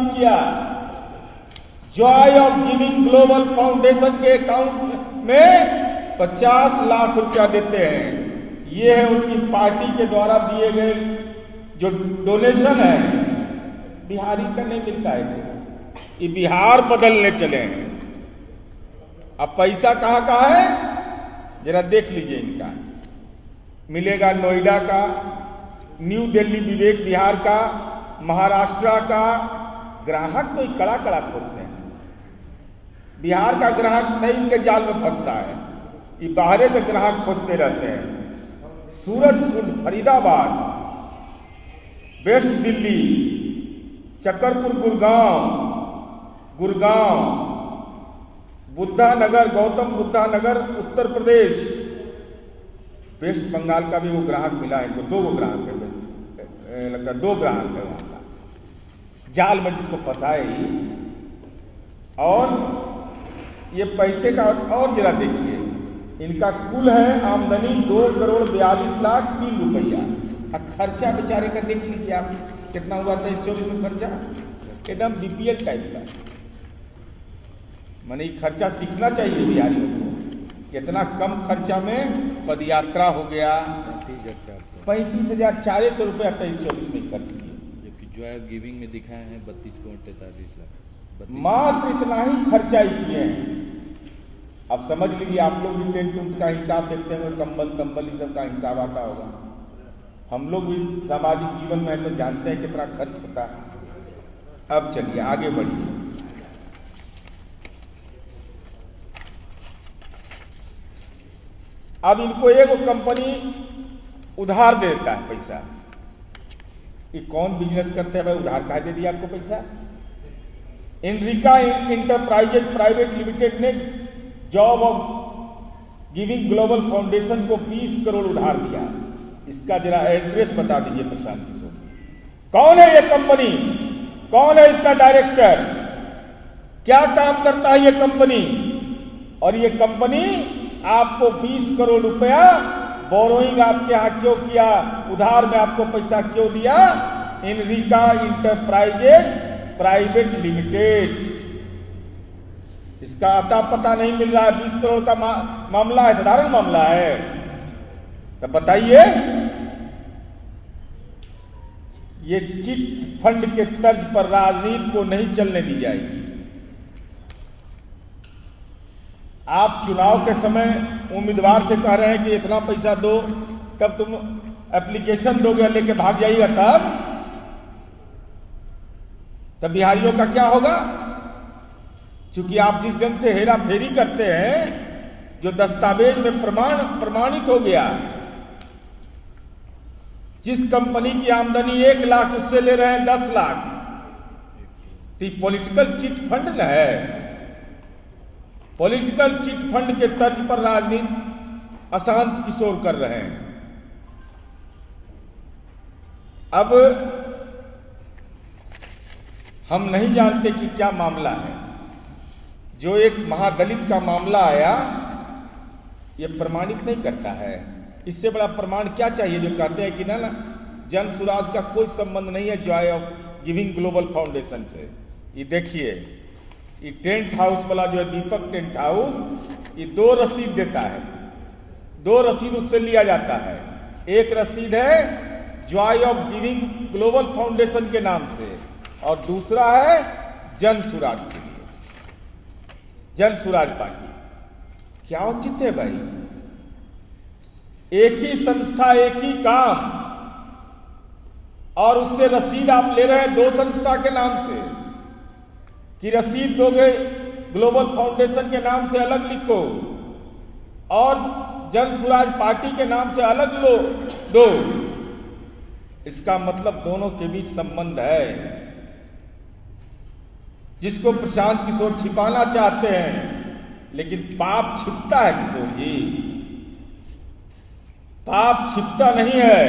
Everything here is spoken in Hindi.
किया। Joy of giving global foundation के अकाउंट में 50 लाख रुपया देते हैं। ये है उनकी पार्टी के द्वारा दिए गए जो डोनेशन है। बिहारी का नहीं मिलता है, ये बिहार बदलने चले हैं। अब पैसा कहां का है जरा देख लीजिए। इनका मिलेगा नोएडा का, न्यू दिल्ली विवेक विहार का, महाराष्ट्र का। ग्राहक तो कड़ा कड़ा खोजते हैं। बिहार का ग्राहक नहीं इनके जाल में फंसता है, ये बाहर से ग्राहक खोजते रहते हैं। सूरजकुंड, फरीदाबाद, वेस्ट दिल्ली, चकरपुर, गुड़गांव, बुद्धा नगर, गौतम बुद्धा नगर, उत्तर प्रदेश। वेस्ट बंगाल का भी वो ग्राहक मिला है इनको। 2 ग्राहक है, लगता है 2 ग्राहक है वहां का। जाल में जिसको फंसाए ही। और ये पैसे का और जरा देखिए, इनका कुल है आमदनी 2,42,03 रुपया। अब खर्चा बेचारे का देख लीजिए आप कितना हुआ था इस 24 में खर्चा। एकदम बीपीएल टाइप का। माने खर्चा सीखना चाहिए बिहारियों को। कितना कम खर्चा में पदयात्रा हो गया। 35,400 रुपया 23-24 में खर्च किए, जबकि जॉय ऑफ गिविंग में दिखाए हैं 32,43 लाख। मात्र इतना ही खर्चा ही किए हैं। अब समझ लीजिए आप लोग भी टेंट उंट का हिसाब देखते हैं, कंबल ये सब का हिसाब आता होगा। हम लोग भी सामाजिक जीवन में तो जानते हैं कितना खर्च होता है। अब चलिए आगे बढ़िए। अब इनको एक कंपनी उधार देता है पैसा। ये कौन बिजनेस करते हैं भाई, उधार कहा दे दिया आपको पैसा। इनरिका इंटरप्राइजेज प्राइवेट लिमिटेड ने job of giving global foundation को 20 करोड़ उधार दिया। इसका जरा एड्रेस बता दीजिए प्रशांत किशोर। कौन है ये कंपनी, कौन है इसका डायरेक्टर, क्या काम करता है ये कंपनी। और ये कंपनी आपको 20 करोड़ रुपया बोरोइंग आपके यहां क्यों किया, उधार में आपको पैसा क्यों दिया। इनरिका इंटरप्राइजेज प्राइवेट लिमिटेड। इसका अता पता नहीं मिल रहा है। 20 करोड़ का मामला है, साधारण मामला है। तो बताइए, ये चिट फंड के तर्ज पर राजनीति को नहीं चलने दी जाएगी। आप चुनाव के समय उम्मीदवार से कह रहे हैं कि इतना पैसा दो, तब तुम एप्लीकेशन दोगे लेके भाग जाइएगा, तब बिहारियों का क्या होगा। चूंकि आप जिस ढंग से हेरा फेरी करते हैं, जो दस्तावेज में प्रमाणित हो गया, जिस कंपनी की आमदनी 1 लाख उससे ले रहे हैं 10 लाख। तो पॉलिटिकल चिट फंड न है। पॉलिटिकल चिट फंड के तर्ज पर राजनीति अशांत किशोर कर रहे हैं। अब हम नहीं जानते कि क्या मामला है। जो एक महादलित का मामला आया, यह प्रमाणित नहीं करता है। इससे बड़ा प्रमाण क्या चाहिए जो कहते हैं कि ना जन सुराज का कोई संबंध नहीं है Joy of giving global foundation से। ये देखिए, ये टेंट हाउस वाला जो है दीपक टेंट हाउस, ये 2 रसीद देता है। 2 रसीद उससे लिया जाता है। एक रसीद है Joy of giving global foundation के नाम से, और दूसरा है जन सुराज के लिए, जन सुराज पार्टी। क्या औचित्य है भाई। एक ही संस्था, एक ही काम, और उससे रसीद आप ले रहे हैं 2 संस्था के नाम से। कि रसीद दोगे ग्लोबल फाउंडेशन के नाम से अलग लिखो और जन सुराज पार्टी के नाम से अलग दो। इसका मतलब दोनों के बीच संबंध है, जिसको प्रशांत किशोर छिपाना चाहते हैं। लेकिन पाप छिपता है किशोर जी, पाप छिपता नहीं है।